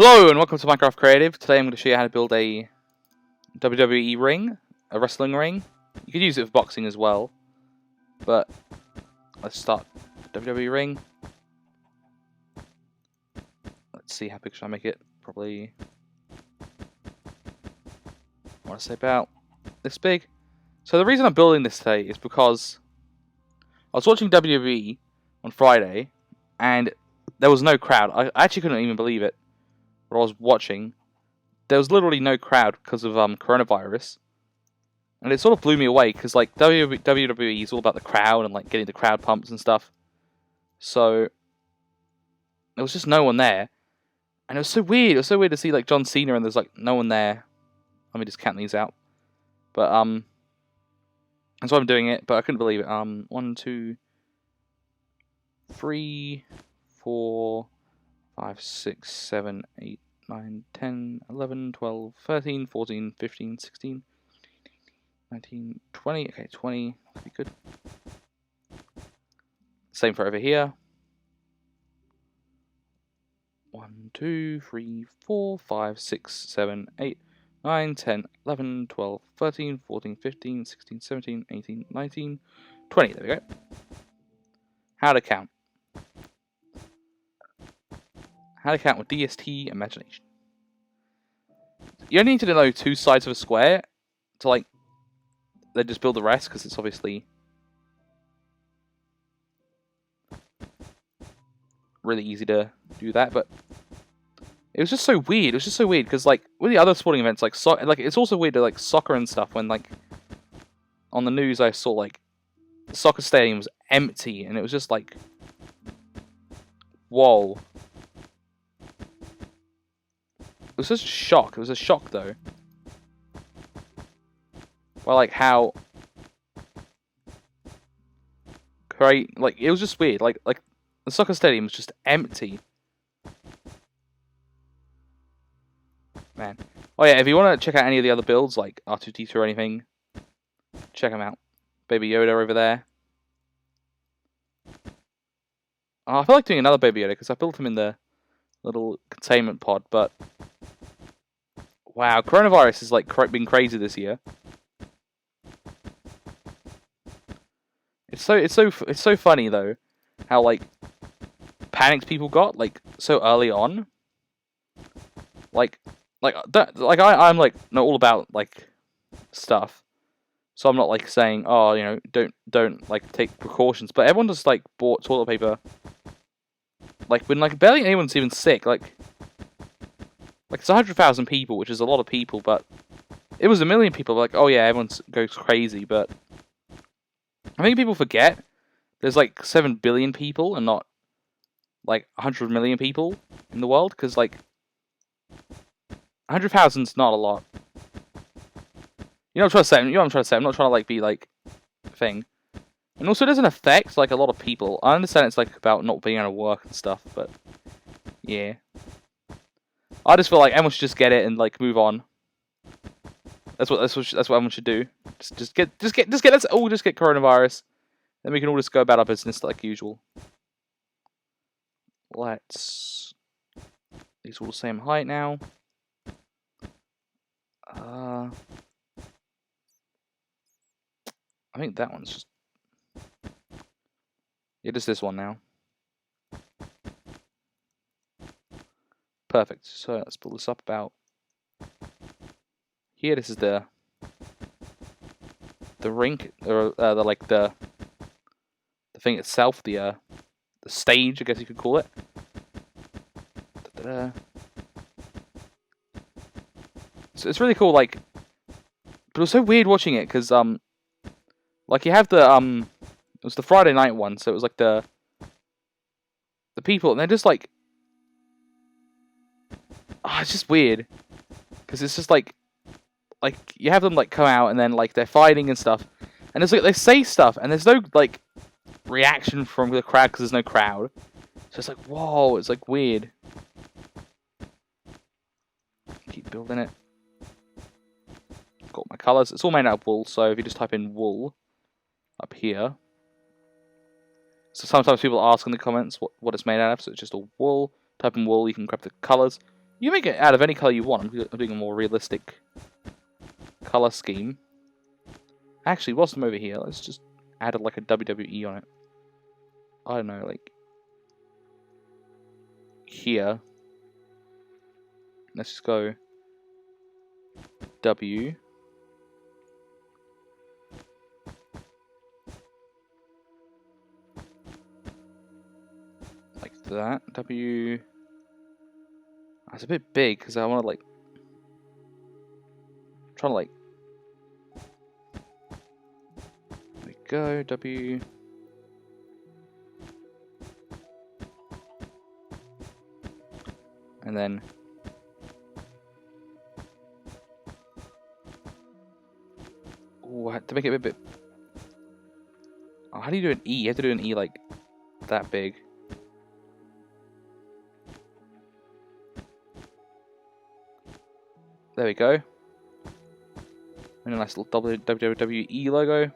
Hello and welcome to Minecraft Creative. Today I'm going to show you how to build a WWE ring, a wrestling ring. You could use it for boxing as well, but let's start WWE ring. Let's see, how big should I make it? Probably, I want to say about this big. So the reason I'm building this today is because I was watching WWE on Friday and there was no crowd. I actually couldn't even believe it. What I was watching, there was literally no crowd because of coronavirus, and it sort of blew me away because like WWE is all about the crowd and like getting the crowd pumped and stuff. So there was just no one there, and it was so weird. It was so weird to see like John Cena and there's like no one there. Let me just count these out, but that's why I'm doing it. But I couldn't believe it. 1, 2, 3, 4, 5, 6, 7, 8, 9, 10, 11, 12, 13, 14, 15, 16, 19, 20. Okay, 20. That'd be good. Same for over here. 1, 2, 3, 4, 5, 6, 7, 8, 9, 10, 11, 12, 13, 14, 15, 16, 17, 18, 19, 20. There we go. How to count. How to count with DST imagination. You only need to know two sides of a square to like then just build the rest, because it's obviously really easy to do that. But it was just so weird. It was just so weird because like with the other sporting events, like it's also weird to like soccer and stuff. When like on the news, I saw like the soccer stadium was empty, and it was just like, whoa. It was just a shock. It was a shock though. Well, like how great. Like it was just weird. Like the soccer stadium was just empty. Man. Oh yeah, if you want to check out any of the other builds, like R2-D2 or anything, check them out. Baby Yoda over there. Oh, I feel like doing another Baby Yoda because I built him in the little containment pod, but wow, coronavirus has like been crazy this year. It's so funny though, how like panicked people got like so early on. I'm like not all about like stuff, so I'm not like saying, oh, you know, don't like take precautions. But everyone just like bought toilet paper, like when like barely anyone's even sick. Like it's 100,000 people, which is a lot of people, but it was 1 million people. Like, oh yeah, everyone goes crazy, but I think people forget there's like 7 billion people and not like 100 million people in the world, because like 100,000's not a lot. You know what I'm trying to say? You know what I'm trying to say? I'm not trying to like be like thing. And also, it doesn't affect like a lot of people. I understand it's like about not being able to work and stuff, but yeah. I just feel like everyone should just get it and like move on. That's what everyone should do. Just get let's all just get coronavirus, then we can all just go about our business like usual. Let's. These are all the same height now. I think that one's just. It is this one now. Perfect. So let's pull this up about here. This is the rink, or the thing itself, the stage, I guess you could call it. So it's really cool, like, but it was so weird watching it because like you have the it was the Friday night one, so it was like the people, and they're just like, it's just weird because it's just like you have them like come out and then like they're fighting and stuff, and it's like they say stuff and there's no like reaction from the crowd because there's no crowd, so it's like, whoa, it's like weird. Keep building it. Got my colors. It's all made out of wool, so if you just type in wool up here. So sometimes people ask in the comments what it's made out of, so it's just all wool. Type in wool, you can grab the colors. You make it out of any color you want. I'm doing a more realistic color scheme. Actually, whilst I'm over here, let's just add like a WWE on it. I don't know, like here. Let's just go W. Like that. W. It's a bit big because I want to like. Trying to like. There we go. W. And then. Ooh, I had to make it a bit. Oh, how do you do an E? You have to do an E like that big. There we go. And a nice little WWE logo.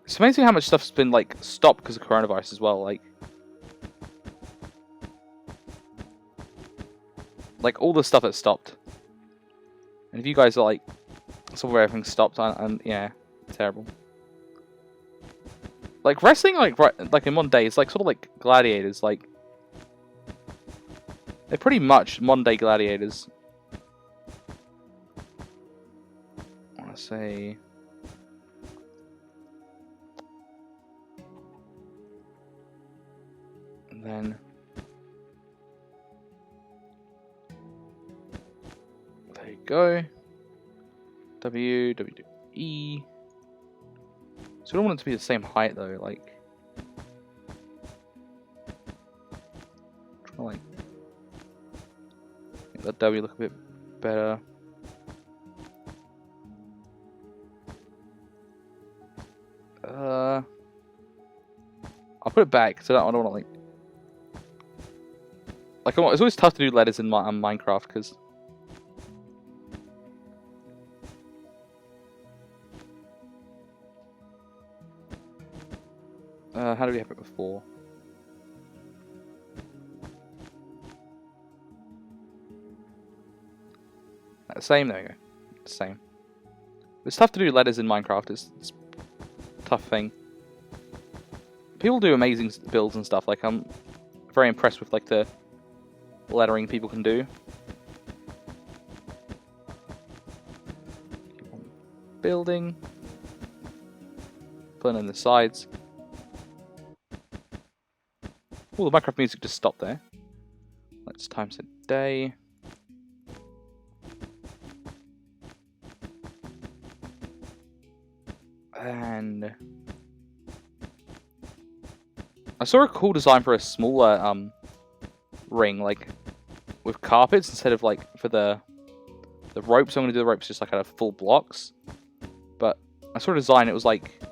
It's amazing how much stuff's been like stopped because of coronavirus as well. Like all the stuff that's stopped. And if you guys are like somewhere everything stopped, and yeah, terrible. Like wrestling, like in modern day, it's like sort of like gladiators. Like they're pretty much modern day gladiators. I want to say. And then. There you go. W, W, E. So I don't want it to be the same height though, like. Try to like. Make that W look a bit better. I'll put it back because I don't want to like. It's always tough to do letters in Minecraft because. How do we have it before? Same, there we go. Same. It's tough to do letters in Minecraft, it's a tough thing. People do amazing builds and stuff, like I'm very impressed with like the lettering people can do. Keep on building. Putting in the sides. Oh, the Minecraft music just stopped there. Let's times a day. And I saw a cool design for a smaller ring, like with carpets instead of like for the ropes. I'm gonna do the ropes just like out of full blocks. But I saw a design. It was like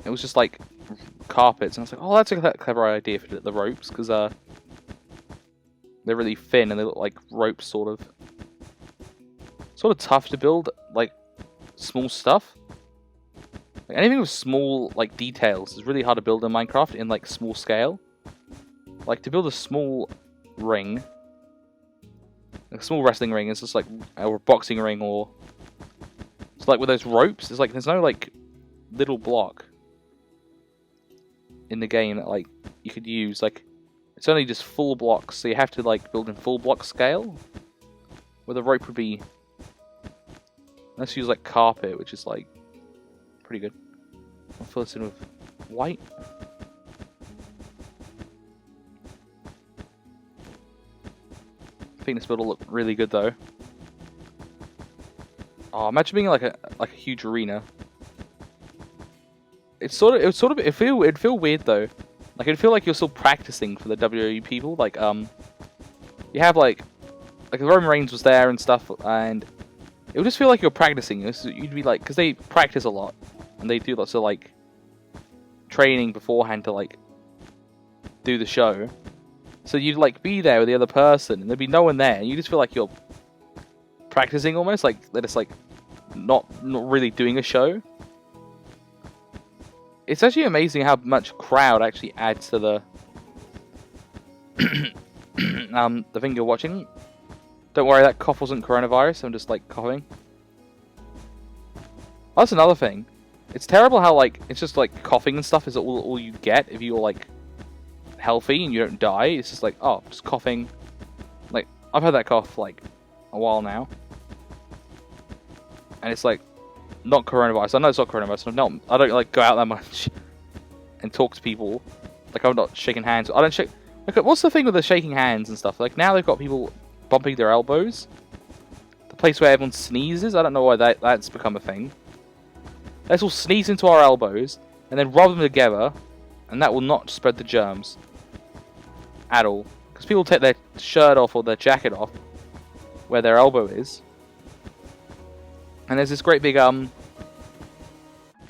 it was just like carpets, and I was like, oh, that's a clever idea for the ropes because they're really thin and they look like ropes, sort of tough to build, like small stuff. Like, anything with small like details is really hard to build in Minecraft in like small scale. Like to build a small ring, a small wrestling ring, is just like or a boxing ring, or it's like with those ropes. It's like there's no like little block in the game that like you could use. Like it's only just full blocks, so you have to like build in full block scale. Where the rope would be. Let's use like carpet, which is like pretty good. I'll fill this in with white. I think this build will look really good though. Oh, imagine being like a huge arena. It'd feel weird though. Like it'd feel like you're still practicing for the WWE people. Like you have like Roman Reigns was there and stuff, and it would just feel like you're practicing. You'd be like, because they practice a lot, and they do lots of like training beforehand to like do the show. So you'd like be there with the other person, and there'd be no one there, and you just feel like you're practicing almost. Like they're just like not really doing a show. It's actually amazing how much crowd actually adds to the the thing you're watching. Don't worry, that cough wasn't coronavirus. I'm just like coughing. That's another thing. It's terrible how like it's just like coughing and stuff is all you get if you're like healthy and you don't die. It's just like, oh, just coughing. Like I've had that cough like a while now, and it's like not coronavirus. I know it's not coronavirus. I don't like go out that much and talk to people. Like I'm not shaking hands. I don't shake. Like what's the thing with the shaking hands and stuff? Like now they've got people bumping their elbows. The place where everyone sneezes. I don't know why that's become a thing. Let's all sneeze into our elbows and then rub them together, and that will not spread the germs at all. Because people take their shirt off or their jacket off where their elbow is, and there's this great big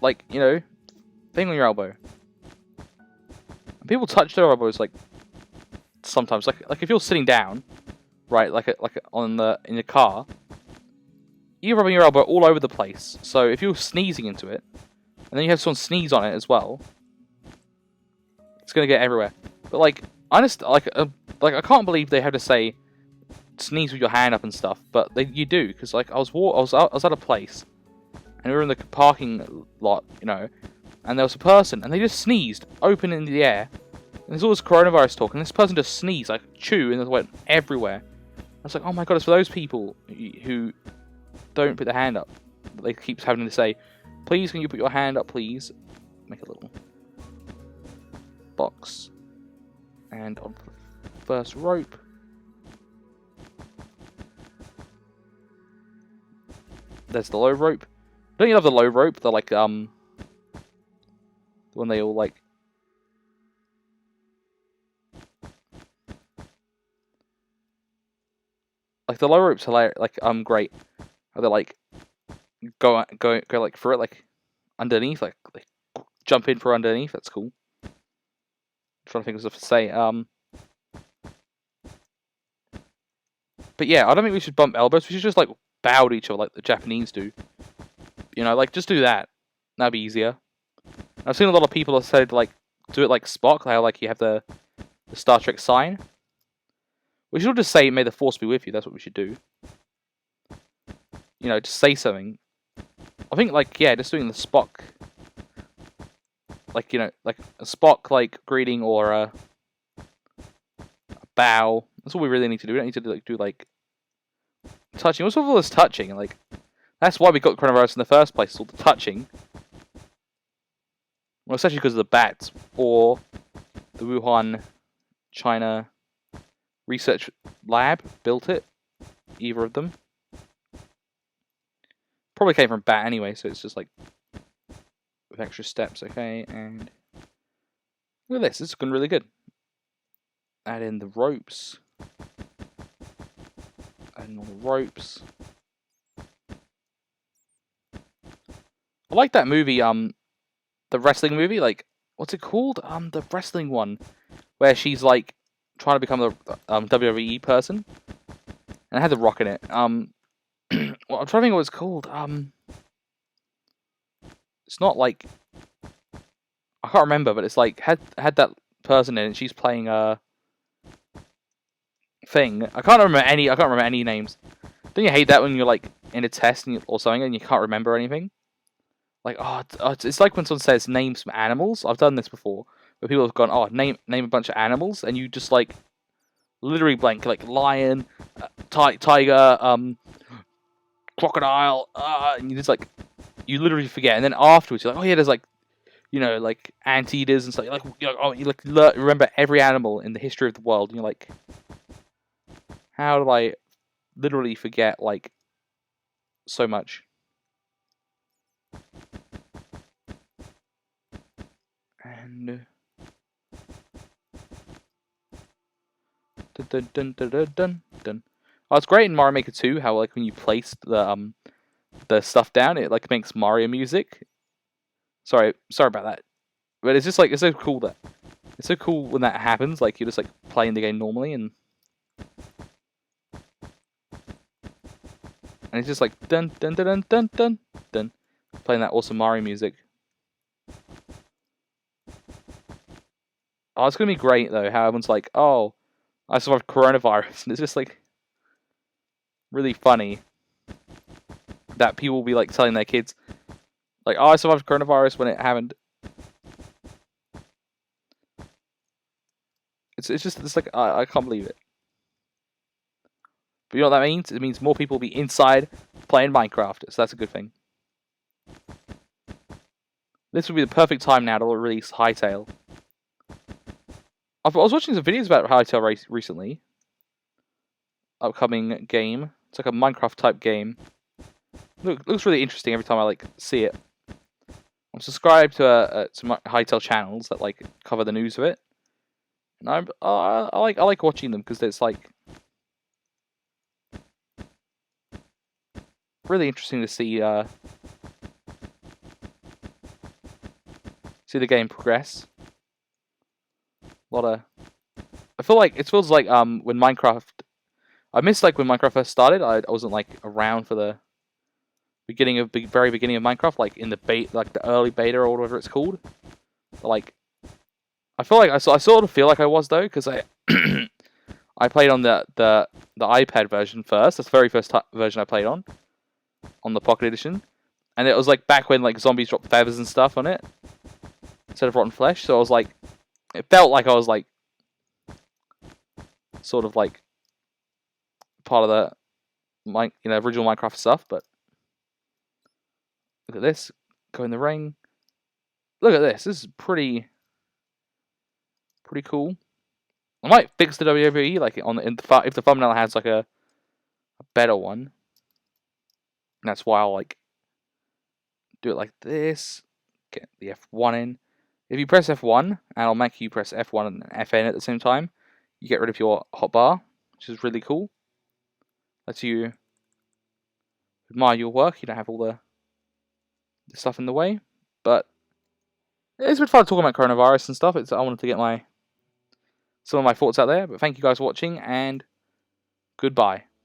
like thing on your elbow. And people touch their elbows like sometimes, like if you're sitting down, right, like in the car. You're rubbing your elbow all over the place. So if you're sneezing into it, and then you have someone sneeze on it as well, it's gonna get everywhere. But like, honestly, like I can't believe they had to say sneeze with your hand up and stuff. But you do, because like I was at a place, and we were in the parking lot, and there was a person, and they just sneezed open in the air. And there's all this coronavirus talk, and this person just sneezed, like chew, and it went everywhere. I was like, oh my god, it's for those people who don't put their hand up. They keep having to say, please, can you put your hand up, please? Make a little box. And on the first rope. There's the low rope. Don't you love the low rope? They're like, when they all like... Like the low rope's hilarious, like, great. They're like go like through it, like underneath, like jump in for underneath. That's cool. I'm trying to think of stuff to say. But yeah, I don't think we should bump elbows. We should just like bow to each other like the Japanese do. Like just do that. That'd be easier. I've seen a lot of people have said like do it like Spock, how like you have the Star Trek sign. We should just say, "May the Force be with you." That's what we should do. Just say something. I think, like, yeah, just doing the Spock, like, like a Spock, like, greeting or a bow. That's all we really need to do. We don't need to do touching. What's with all this touching? Like, that's why we got coronavirus in the first place. All the touching. Well, especially because of the bats or the Wuhan, China research lab built it. Either of them. Probably came from bat anyway, so it's just like with extra steps, okay, and look at this, it's looking really good. Add in the ropes. Add in all the ropes. I like that movie, the wrestling movie, like, what's it called? The wrestling one, where she's like trying to become the WWE person, and it had The Rock in it. Well, I'm trying to think what it's called. It's not like I can't remember, but it's like had that person in it. She's playing a thing. I can't remember any names. Don't you hate that when you're like in a test or something and you can't remember anything? Like it's like when someone says name some animals. I've done this before, where people have gone, name a bunch of animals, and you just like literally blank, like lion, tiger, crocodile, and you just like, you literally forget, and then afterwards you're like, oh yeah, there's like, like anteaters and stuff. You remember every animal in the history of the world, and you're like, how did I literally forget like so much? And dun dun dun dun dun dun. Oh, it's great in Mario Maker 2 how like when you place the stuff down, it like makes Mario music. Sorry about that. But it's just like it's so cool when that happens. Like you're just like playing the game normally and And it's just like dun dun dun dun dun dun dun, playing that awesome Mario music. Oh, it's gonna be great though. How everyone's like, "Oh, I survived coronavirus," and it's just like really funny that people will be like telling their kids, like, "Oh, I survived coronavirus" when it happened. It's like I can't believe it. But you know what that means? It means more people will be inside playing Minecraft, so that's a good thing. This would be the perfect time now to release Hytale. I was watching some videos about Hytale recently. Upcoming game. It's like a Minecraft type game. Looks really interesting every time I like see it. I'm subscribed to some Hytale channels that like cover the news of it, and I like watching them because it's like really interesting to see the game progress. I feel like it feels like when Minecraft. I missed like when Minecraft first started. I wasn't like around for the very beginning of Minecraft, like in the like the early beta or whatever it's called. But like, I feel like I sort of feel like I was though, because I I played on the iPad version first. That's the very first version I played on the Pocket Edition, and it was like back when like zombies dropped feathers and stuff on it instead of rotten flesh. So I was like, it felt like I was like sort of like part of the original Minecraft stuff. But look at this, go in the ring. Look at this. This is pretty cool. I might fix the WWE like if the thumbnail has like a better one. And that's why I'll like do it like this. Get the F1 in. If you press F1, and I'll make you press F1 and FN at the same time, you get rid of your hotbar, which is really cool. Lets you admire your work. You don't have all the stuff in the way. But it's been fun talking about coronavirus and stuff. I wanted to get some of my thoughts out there. But thank you guys for watching, and goodbye.